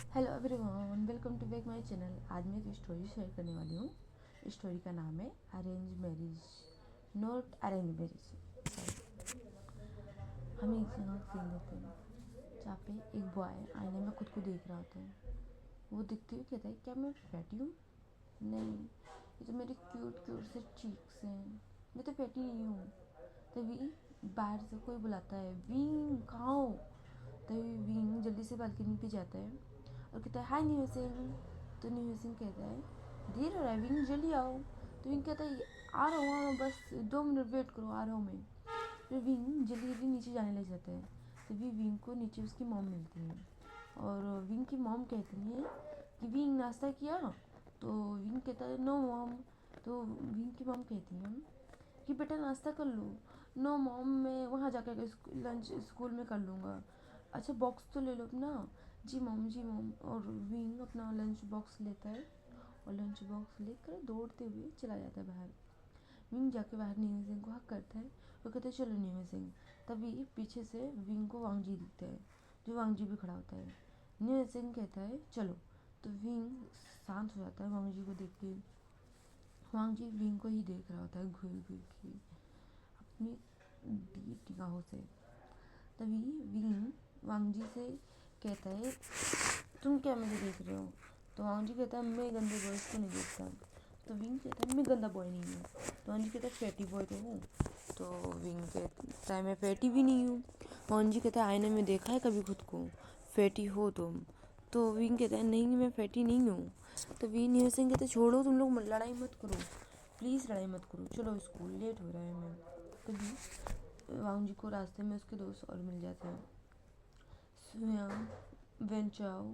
Hello everyone, welcome to back my channel. आज मैं एक स्टोरी शेयर करने वाली हूँ। स्टोरी का नाम है arrange marriage, not arrange marriage. हम एक जगह सीन लेते हैं जहाँ पे एक बॉय आईने में खुद को देख रहा होता है। वो दिखते हुए कहता है, क्या मैं फैटी हूँ? नहीं, ये तो मेरे क्यूट क्यूट से चीक्स हैं, मैं तो फैटी नहीं हूँ। तभी बाहर से कोई बुलाता है, विंग कहाँ हो? तभी विंग जल्दी से बालकनी पे जाता है और कहता है, हाय न्यू सिंह। तो न्यू सिंह कहता है, देर हो रहा है विंग, जल्दी आओ। तो विंग कहता है, आ रहा हूँ, बस 2 मिनट वेट करो, आ रहा हूँ मैं। फिर विंग जल्दी जल्दी नीचे जाने लग जाता है। तभी विंग को नीचे उसकी मॉम मिलती है और विंग की मॉम कहती है कि विंग नाश्ता किया? तो विंग कहता है, नो मॉम। तो विंग की मॉम कहती है कि बेटा नाश्ता कर लो। नो मॉम, मैं वहाँ जाकर लंच स्कूल में कर लूँगा। अच्छा बॉक्स तो ले लो अपना। जी मॉम, जी मॉम। और विंग अपना लंच बॉक्स लेता है और लंच बॉक्स लेकर दौड़ते हुए चला जाता है बाहर। विंग जाके बाहर न्यू सिंह को हक करता है और कहते हैं, चलो न्यू सिंह। तभी पीछे से विंग को वांगजी दिखता है, जो वांगजी भी खड़ा होता है। न्यू सिंह कहता है, चलो। तो विंग शांत हो जाता है वांगजी को देख के। वांगजी विंग को ही देख रहा होता है घूर घूर के अपनी डीप निगाहों से। तभी विंग वांगजी से कहता है, तुम क्या मुझे देख रहे हो? तो वांगजी कहता है, मैं गंदे बॉयज़ को नहीं देखता। तो विंग कहता है, मैं गंदा बॉय नहीं हूँ। तो वांगजी कहता है, फैटी बॉय तो हूँ। तो विंग कहता है, मैं फैटी भी नहीं हूँ। वांगजी कहता है, आईने में देखा है कभी खुद को? फैटी हो तुम? तो विंग कहता है, नहीं मैं फैटी नहीं हूँ। तो विंग न्यू सिंह कहते, छोड़ो तुम लोग, लड़ाई मत करो, प्लीज़ लड़ाई मत करो, चलो स्कूल लेट हो रहा है मैं। तभी वांगजी को रास्ते में उसके दोस्त और मिल जाते हैं, सुयांग, वेंचाओ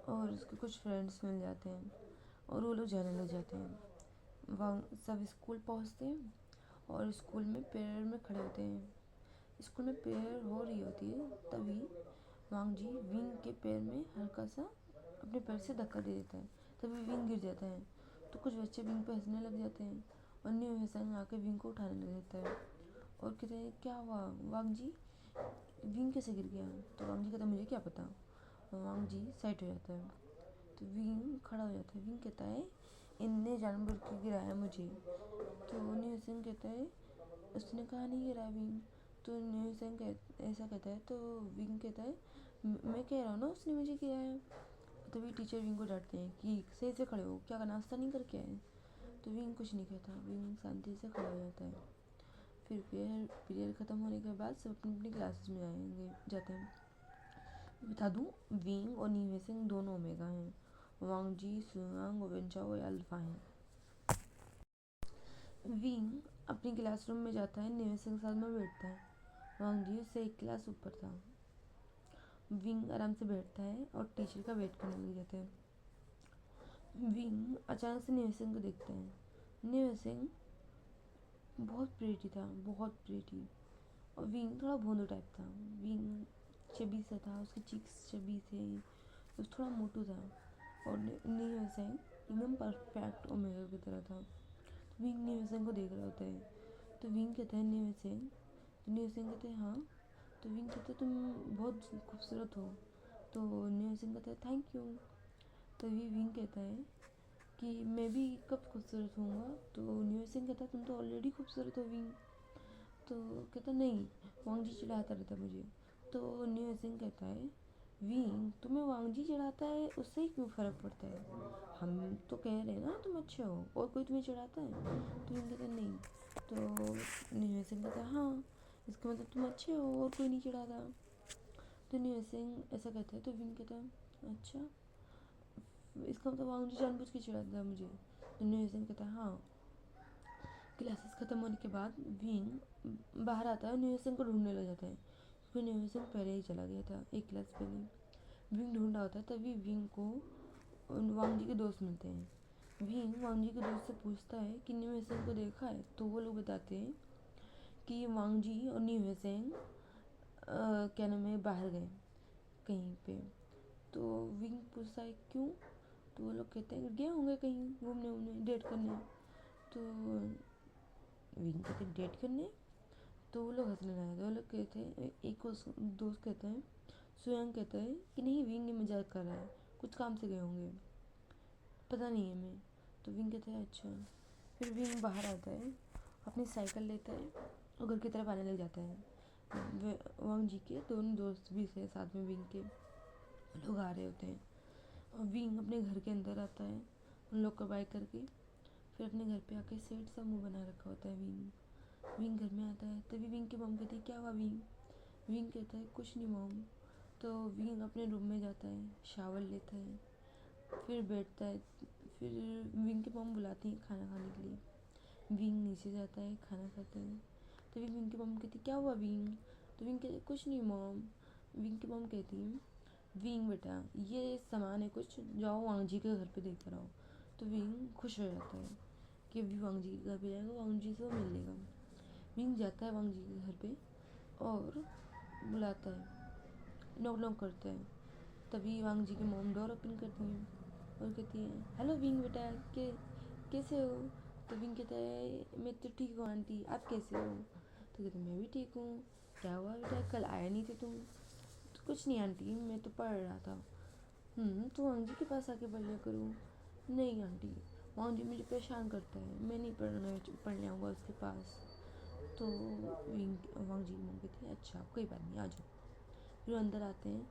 और उसके कुछ फ्रेंड्स मिल जाते हैं और वो लोग जाने लग जाते हैं। वांग सब स्कूल पहुंचते हैं और स्कूल में प्रेयर में खड़े होते हैं। स्कूल में प्रेयर हो रही होती है, तभी वांगजी विंग के पैर में हल्का सा अपने पैर से धक्का दे देता है। तभी विंग गिर जाता है। तो कुछ बच्चे विंग पे हंसने लग जाते हैं और न्यू हसन आके विंग को उठाने लग जाता है और कहते हैं, क्या हुआ वांगजी, विंग कैसे गिर गया? तो वांगजी कहता है, मुझे क्या पता। वांगजी साइड हो जाता है। तो विंग खड़ा हो जाता है। विंग कहता है, इनने जानबूझ के गिराया मुझे। तो न्यू सिंह कहता है, उसने कहा नहीं गिराया विंग। तो न्यू सिंह ऐसा कहता है तो विंग कहता है, मैं कह रहा हूँ ना उसने मुझे गिराया। तभी टीचर विंग को डांटते हैं कि सही से खड़े हो, क्या नाश्ता नहीं करके आए? तो विंग कुछ नहीं कहता, विंग शांति से खड़ा हो जाता है। फिर पीरियड ख़त्म होने के बाद सब अपनी अपनी क्लासेस में आएंगे जाते हैं। बता दूँ, विंग और न्यू सिंह दोनों ओमेगा हैं, वांगजी, सुयांग और वेंचाओ अल्फा हैं। विंग अपनी क्लासरूम में जाता है, न्यू सिंह साथ में बैठता है। वांगजी उससे एक क्लास ऊपर था। विंग आराम से बैठता है और टीचर का वेट करने लग जाता है। विंग अचानक से न्यू सिंह को देखता है। न्यू सिंह बहुत प्रेटी था, बहुत प्रेटी। और विंग थोड़ा भोंदू टाइप था। विंग चबी सा था, उसके चीक्स चबी थे, वो थोड़ा मोटू था। और न्यू सिंह एकदम परफेक्ट ओमेगा की तरह था। तो विंग न्यू सिंह को देख रहा होता है। तो विंग कहता है, न्यू सिंह। तो न्यू सिंह कहते हैं, हाँ। तो विंग कहते हैं, तुम बहुत खूबसूरत हो। तो न्यू सिंह कहता है, थैंक यू। तभी विंग कहता है कि मैं भी कब खूबसूरत होऊंगा? तो न्यू सिंह कहता है, तुम तो ऑलरेडी खूबसूरत हो विंग। तो कहता नहीं, वांगजी चिढ़ाता रहता है मुझे। तो न्यू सिंह कहता है, विंग तुम्हें वांगजी चिढ़ाता है उससे ही क्यों फ़र्क पड़ता है? हम तो कह रहे हैं ना तुम अच्छे हो, और कोई तुम्हें चिढ़ाता है? तो विंग कहता है नहीं। तो न्यू सिंह कहता है, हाँ, इसका मतलब तुम अच्छे हो और कोई नहीं चिढ़ाता। तो न्यू सिंह ऐसा कहता है तो विंग कहता है, अच्छा, इसका मतलब वांगजी जानबूझ के चिढ़ाता है मुझे। तो न्यू सिंह कहता है, हाँ। क्लासेस ख़त्म होने के बाद विंग बाहर आता है और न्यू सिंह को ढूंढने लग जाता है, क्योंकि न्यू सिंह पहले ही चला गया था एक क्लास पहले। विंग ढूंढ रहा होता है, तभी विंग को वांगजी के दोस्त मिलते हैं। विंग वांगजी के दोस्त से पूछता है कि न्यू सिंह को देखा है? तो वो लोग बताते हैं कि वांगजी और न्यू सिंह क्या नाम है, बाहर गए कहीं पे। तो विंग पूछता है, क्यों? तो वो लोग कहते हैं गए होंगे कहीं घूमने वूमने, डेट करने। तो विंग कहते डेट करने। तो वो लोग हंसने लगे। वो लोग कहते हैं, एक दोस्त कहते हैं, सुयांग कहता है कि नहीं, विंग ये मजाक कर रहा है, कुछ काम से गए होंगे, पता नहीं है मैं। तो विंग कहता है अच्छा। फिर विंग बाहर आता है, अपनी साइकिल लेता है और घर की तरफ आने लग जाता है। वांग जी के दोनों दोस्त भी थे साथ में, विंग के लोग आ रहे होते हैं। और विंग अपने घर के अंदर आता है उन लोग को बाय करके। फिर अपने घर पे आके सेठ सा मुंह बना रखा होता है विंग। विंग घर में आता है, तभी विंग की मॉम कहती है क्या हुआ विंग। विंग कहता है कुछ नहीं मॉम। तो विंग अपने रूम में जाता है, शावर लेता है, फिर बैठता है। फिर विंग की मॉम बुलाती है खाना खाने के लिए। विंग नीचे जाता है, खाना खाता है। तभी विंग की मॉम कहती है क्या हुआ विंग। तो विंग कहती है कुछ नहीं मॉम। विंग की मॉम कहती है विंग बेटा ये सामान है कुछ, जाओ वांग जी के घर पे देख कर आओ। तो विंग खुश हो जाता है कि अभी वांग जी के घर पे जाएगा, वांग जी से वो मिल लेगा। विंग जाता है वांग जी के घर पे और बुलाता है, नॉक नॉक करता है। तभी वांग जी की मोम डोर ओपन करती है और कहती है हेलो विंग बेटा कैसे हो। तो विंग कहता है मैं तो ठीक हूँ आंटी, आप कैसे हो। तो कहते मैं भी ठीक हूँ, क्या हुआ बेटा कल आया नहीं थे तुम। तो कुछ नहीं आंटी मैं तो पढ़ रहा था। तो वांग जी के पास आके पढ़ लिया करूँ। नहीं आंटी, वांग जी मुझे परेशान करता है, मैं नहीं पढ़ने आऊँगा उसके पास। तो वांग जी की मोम कहती है अच्छा कोई बात नहीं आ जाओ। फिर अंदर आते हैं।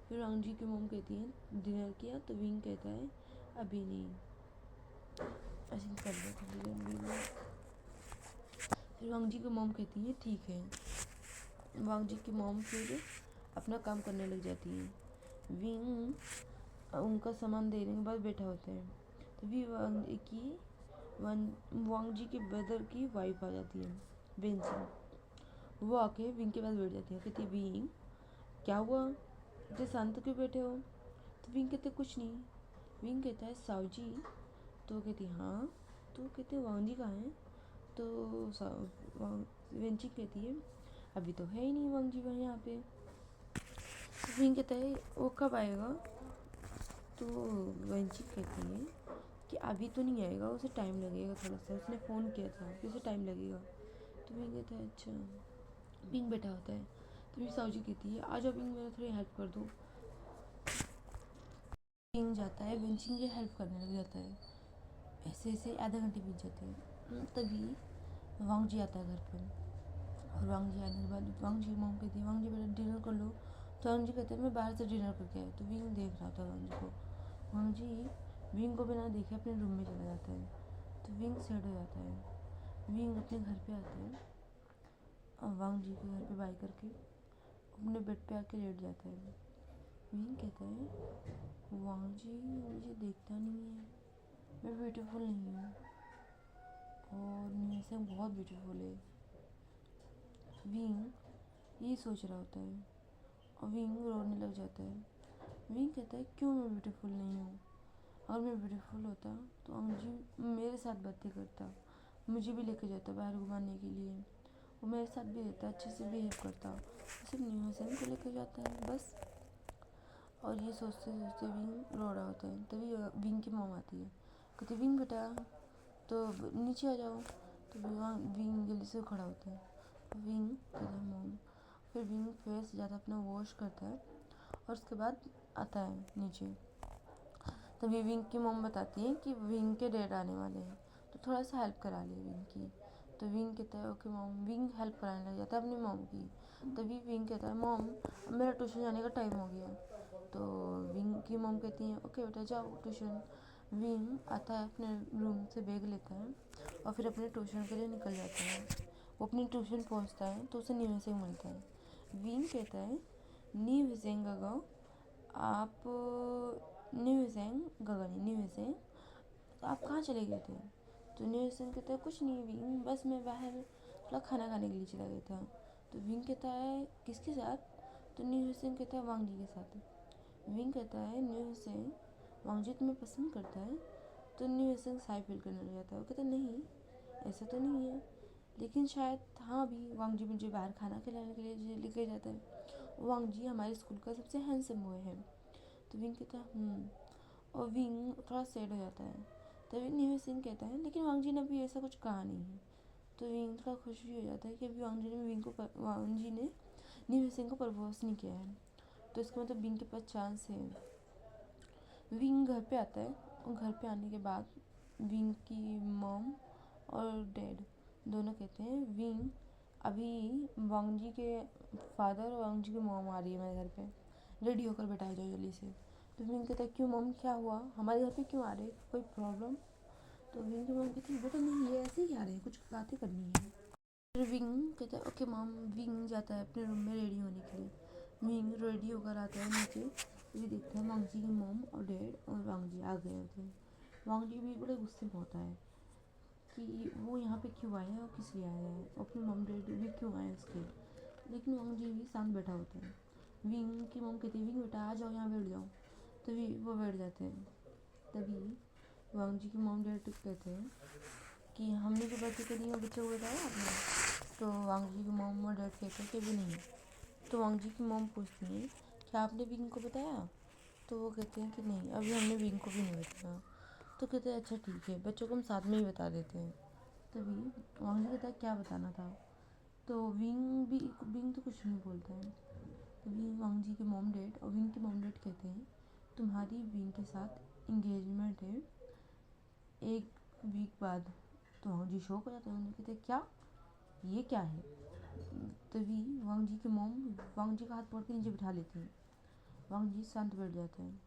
फिर वांग जी की मोम कहती है डिनर किया। तो विंग कहता है अभी नहीं, ऐसे कर लो थोड़ी देर में। फिर वांग जी की मोम कहती है ठीक है। वांग जी की मोम फिर अपना काम करने लग जाती है। विंग उनका सामान देने के बाद बैठा होता है। तभी वांग जी के ब्रदर की वाइफ आ जाती है बेंसिंग। वो आके विंग के पास बैठ जाती है, कहती है विंग क्या हुआ, इतने शांत क्यों बैठे हो। तो विंग कहते कुछ नहीं। विंग कहता है साव जी। तो कहती हाँ। तो कहते वांग जी कहाँ हैं। तो वेंची कहती है अभी तो है ही नहीं वांग जी वहाँ यहाँ पे। तो विंग कहता है वो कब आएगा। तो वेंची कहती है कि अभी तो नहीं आएगा, उसे टाइम लगेगा थोड़ा सा, उसने फ़ोन किया था कि उसे टाइम लगेगा। तो विंग कहता है अच्छा। विंग बैठा होता है। तो साव जी कहती है आ जाओ विंग मेरा थोड़ी हेल्प कर दो। विंग जाता है वेंचिंग की हेल्प करने लग जाता है। ऐसे ऐसे आधे घंटे बीत जाते हैं। तभी वांग जी आता है घर पर। और वांग जी आने के बाद वांग जी मॉम कहती है वांग जी बेटा डिनर कर लो। तो वांग जी कहते हैं मैं बाहर से डिनर करके आया। तो विंग देख रहा था वांग जी को। वांग जी विंग को बिना देखे अपने रूम में चला जाता है। तो विंग सैड हो जाता है। विंग अपने घर पे आता है और वांग जी के घर पे बाय करके अपने बेड पे आके लेट जाता है। विंग कहता है वांग जी मुझे देखता नहीं है, मैं ब्यूटीफुल नहीं हूँ और नीसे बहुत ब्यूटीफुल है। विंग ये सोच रहा होता है और विंग रोने लग जाता है। विंग कहता है क्यों मैं ब्यूटीफुल नहीं हूँ, अगर मैं ब्यूटीफुल होता तो अंजी मेरे साथ बातें करता, मुझे भी लेके जाता बाहर घुमाने के लिए, वो मेरे साथ भी रहता, अच्छे से बिहेव करता, सिर्फ न्यू हसन को लेकर जाता है बस। और ये सोचते सोचते विंग रो रहा होता है। तभी विंग की मॉम आती है, कहती विंग बेटा तो नीचे आ जाओ। तो विंग जल्दी से खड़ा होता है। विंग कहता है मॉम। फिर विंग फेस ज़्यादा अपना वॉश करता है और उसके बाद आता है नीचे। तभी विंग की मॉम बताती है कि विंग के डैड आने वाले हैं, तो थोड़ा सा हेल्प करा ले विंग की। तो विंग कहता है ओके मॉम। विंग हेल्प कराने लग जाता है अपनी मॉम की। तभी विंग कहता है मॉम अब मेरा ट्यूशन जाने का टाइम हो गया। तो विंग की मॉम कहती है ओके बेटा जाओ ट्यूशन। विंग आता है अपने रूम से बैग लेता है और फिर अपने ट्यूशन के लिए निकल जाता है। वो अपनी ट्यूशन पहुंचता है तो उसे न्यू हिसेंग मिलता है। विंग कहता है न्यू हिसेंग गगाओ आप न्यू हिसेंग गगनी न्यू हिसेंग तो आप कहाँ चले गए थे। तो न्यू हिसेंग कहता है कुछ नहीं विंग बस मैं बाहर थोड़ा खाना खाने के लिए चला गया था। तो विंग कहता है किसके साथ। तो न्यू हिसेंग कहता है वांग जी के साथ। विंग कहता है न्यू हिसेंग वांग जी तुम्हें पसंद करता है। तो न्यू हिसेंग साई फील करने लग जाता है। वो कहता है नहीं ऐसा तो नहीं है, लेकिन शायद हाँ भी वांग जी मुझे बाहर खाना खिलाने के लिए लेके जाता है। वांग जी हमारे स्कूल का सबसे हैंडसम बॉय है। तो विंग कहता है और विंग थोड़ा सैड हो जाता है। तभी न्यू सिंह कहता है लेकिन वांग जी ने अभी ऐसा कुछ कहा नहीं है। तो विंग थोड़ा खुश भी हो जाता है कि अभी वांग जी ने न्यू सिंह को प्रपोज नहीं किया है। तो इसका मतलब विंग के पास चांस है। विंग घर पे आता है और घर पे आने के बाद विंग की मॉम और डैड दोनों कहते हैं विंग अभी वांग जी के फादर और वांग जी की मॉम आ रही है मेरे घर पे, रेडी होकर बैठा जाओ जल्दी से। तो विंग कहता है क्यों मॉम, क्या हुआ, हमारे घर पे क्यों आ रहे, कोई प्रॉब्लम? तो विंग की मॉम कहती है बेटा नहीं, ये ऐसे ही आ रहे हैं, कुछ बातें करनी है। फिर विंग कहता है ओके मॉम। विंग जाता है अपने रूम में रेडी होने के लिए। विंग रेडी होकर आता है नीचे, तो देखता है वांग जी की मॉम और डैड और वांग जी आ गए होते हैं। वांग जी भी बड़े गुस्से में होता है कि वो यहाँ पे क्यों आया है और किस लिए आया है, अपने मॉम डैड भी क्यों आए उसके। लेकिन वांग जी भी शांत बैठा होता है। विंग की मॉम कहती है विंग बेटा आ जाओ, यहाँ बैठ जाओ। तभी वो बैठ जाते हैं। तभी वांग जी की मॉम डैड कहते हैं कि हमने जो बातें करी है बच्चों को बताया आपने? तो वांग जी की मॉम और डैड कहते हैं कि भी नहीं। तो वांग जी की मॉम पूछती है क्या आपने विंग को बताया? तो वो कहते हैं कि नहीं, अभी हमने विंग को भी नहीं बताया। तो कहते हैं अच्छा ठीक है, बच्चों को हम साथ में ही बता देते हैं। तभी वांग जी कहता है क्या बताना था? तो विंग तो कुछ नहीं बोलता है। तभी वांग जी के मॉम डैड और विंग के मॉम डैड कहते हैं तुम्हारी विंग के साथ इंगेजमेंट है एक वीक बाद। तो वांग जी शौक हो जाते हैं, उन्हें कहते हैं क्या, ये क्या है? तभी वांग जी के मॉम वांग जी का हाथ पकड़ के नीचे बिठा लेते हैं। वांग जी शांत बैठ जाते हैं।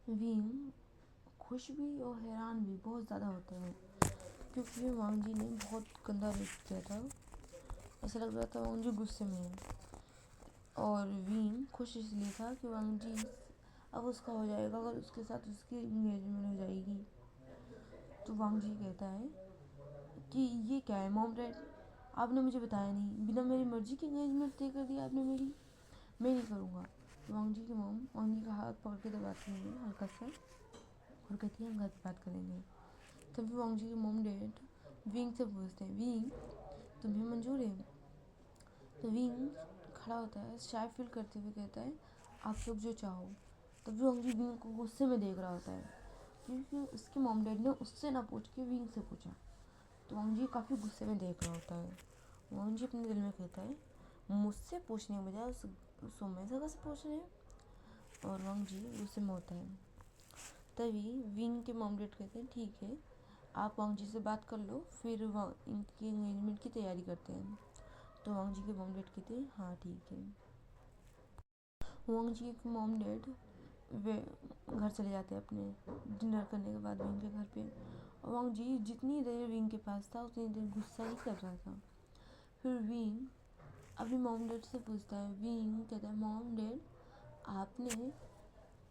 विंग खुश भी और हैरान भी बहुत ज़्यादा होता है क्योंकि वांग जी ने बहुत गंदा रेप किया था। ऐसा लग रहा था वांग जी गुस्से में है। और विंग खुश इसलिए था कि वांग जी अब उसका हो जाएगा और उसके साथ उसकी इंगेजमेंट हो जाएगी। तो वांग जी कहता है कि ये क्या है मॉम डैड, आपने मुझे बताया नहीं, बिना मेरी मर्जी की एंगेजमेंट तय कर दी आपने मेरी, मैं नहीं करूँगा। वांग जी की मॉम वांग जी का हाथ पकड़ के दबाती है हल्का सा और कहती है हम घर की बात करेंगे। तभी वांग जी की मॉम डैड विंग से पूछते हैं विंग तुम्हें मंजूर है? तो विंग खड़ा होता है शाय फील करते हुए कहता है आप लोग जो चाहो। तभी वांग जी विंग को गुस्से में देख रहा होता है क्योंकि उसके मॉम डैड ने उससे ना पूछ के विंग से पूछा। तो वांग जी काफ़ी गुस्से में देख रहा होता है। वांग जी अपने दिल में कहता है मुझसे पूछने के बजाय उस उम्मीद से कैसे पूछ रहे हैं, और वांग जी गुस्से में होता है। तभी विंग के मॉम डैड कहते हैं ठीक है आप वांग जी से बात कर लो, फिर इनकी एंगेजमेंट की तैयारी करते हैं। तो वांग जी के मॉम डैड कहते हैं हाँ ठीक है। वांग जी के मॉम डैड वे घर चले जाते हैं अपने डिनर करने के बाद विंग के घर पे। और वांग जी जितनी देर विंग के पास था उतनी देर गुस्सा ही कर रहा था। फिर विंग अपनी मॉम डैड से पूछता है, विंग कहता है मॉम डैड आपने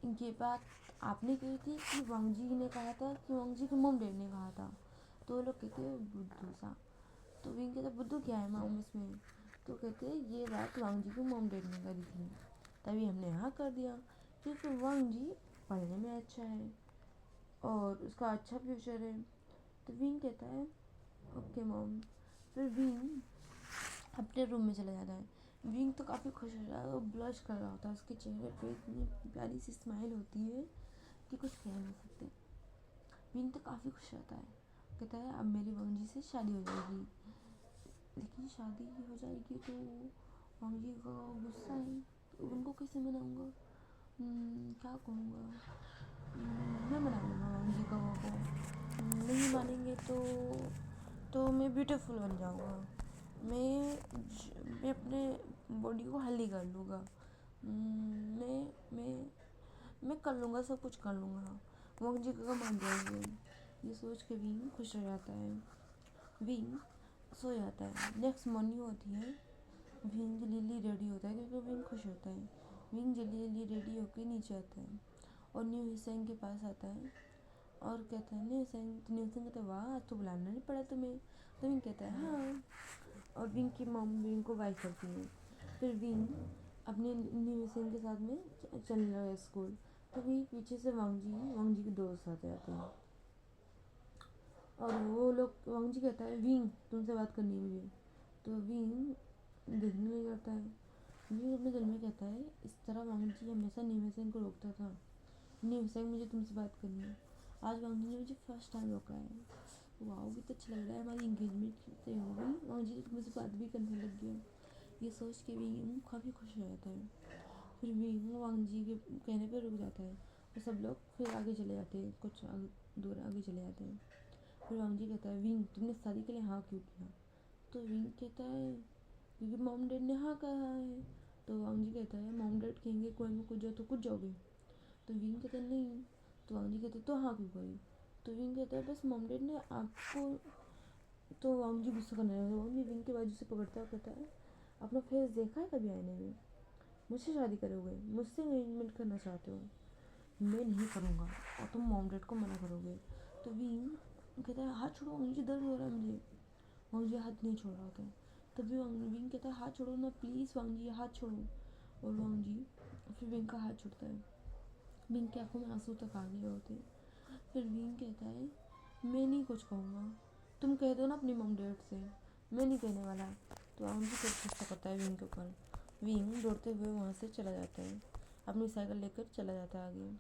ये बात आपने कही थी कि वांग जी ने कहा था कि वांग जी के मॉम डैड ने कहा था? तो वो लोग कहते हैं बुद्धू सा। तो विंग कहता है बुद्धू क्या है मॉम इसमें? तो कहते हैं ये बात वांग जी के मॉम डैड ने करी थी, तभी हमने हाँ कर दिया क्योंकि वांग जी पढ़ने में अच्छा है और उसका अच्छा फ्यूचर है। तो विंग कहता है ओके मॉम। फिर विंग अपने रूम में चला जाता है। विंग तो काफ़ी खुश हो रहा है, वो ब्लश कर रहा होता है, उसके चेहरे पे इतनी प्यारी सी स्माइल होती है कि कुछ कह नहीं सकते। विंग तो काफ़ी खुश रहता है, कहता है अब मेरी वांग जी से शादी हो जाएगी। लेकिन शादी हो जाएगी तो वांग जी का गुस्सा है, तो उनको कैसे मनाऊँगा, क्या कहूँगा, मैं मना लूँगा वांग जी का को। नहीं मानेंगे तो मैं ब्यूटीफुल बन जाऊँगा, मैं अपने बॉडी को हेल्दी कर लूँगा, मैं कर लूँगा, सब कुछ कर लूँगा, वांग जी का मान जाएंगे। ये सोच के विंग खुश हो जाता है। विंग सो जाता है। नेक्स्ट मॉर्निंग होती है। विंग जल्दी रेडी होता है क्योंकि विंग खुश होता है। विंग जल्दी रेडी होकर नीचे आता है और न्यू हिसेंग के पास आता है और कहता है न्यू हिसेंग कहता है वाह आज तो बुलाना नहीं पड़ा तुम्हें। तो विंग कहता है हाँ, और विंग की मॉम विंग को बाय करती है। फिर विंग अपने न्यू हिसेंग के साथ में चल रहा है स्कूल। तभी पीछे से वांग जी के दोस्त आते हैं और वो लोग वांग जी कहता है विंग तुमसे बात करनी है मुझे। तो विंग देखने लग जाता है। विंग अपने दिल में कहता है इस तरह वांग जी हमेशा न्यू हिसेंग को रोकता था, न्यू हिसेंग मुझे तुमसे बात करनी है, आज वांग जी ने मुझे फर्स्ट टाइम रोका है। वाह भी तो अच्छा लग रहा है, हमारी इंगेजमेंट से हो गई, वांग जी मुझसे बात भी करने लग गया। ये सोच के विंग काफ़ी खुश हो जाता है। फिर विंग वांग जी के कहने पे रुक जाता है और सब लोग फिर आगे चले जाते हैं, कुछ दूर आगे चले जाते हैं। फिर वांग जी कहता है विंग तुमने शादी के लिए हाँ क्यों किया? तो विंग कहता है क्योंकि मॉम डैड ने हाँ कहा है। तो वांग जी कहता है मॉम डैड कहेंगे कुएं में कूद जाओ तो कूद जाओगे? तो विंग कहता है नहीं। तो वांग जी कहते तो हाँ क्यों करी? तो विंग कहता है बस मॉम डैड ने आपको। तो वांग जी गुस्सा करने लगे। वांग जी विंग के बाजू से पकड़ता है, कहता है अपना फेस देखा है कभी आईने में? मुझसे शादी करोगे? मुझसे एंगेजमेंट करना चाहते हो? मैं नहीं करूँगा और तुम मॉम डैड को मना करोगे। तो विंग कहता है हाथ छोड़ो, मुझे दर्द हो रहा है मुझे। वांग जी हाथ नहीं छोड़ रहा होता है। तभी विंग कहता है हाथ छोड़ो ना प्लीज़ वांग जी, हाथ छोड़ो। और वांग जी फिर विंग का हाथ छोड़ता है। विंग की आंखों में आंसू तक आ गए होते हैं। फिर विंग कहता है मैं नहीं कुछ कहूँगा, तुम कह दो ना अपनी मॉम डैड से, मैं नहीं कहने वाला। तो वांग जी फिर गुस्सा करता है विंग के ऊपर। विंग दौड़ते हुए वहाँ से चला जाता है, अपनी साइकिल लेकर चला जाता है आगे।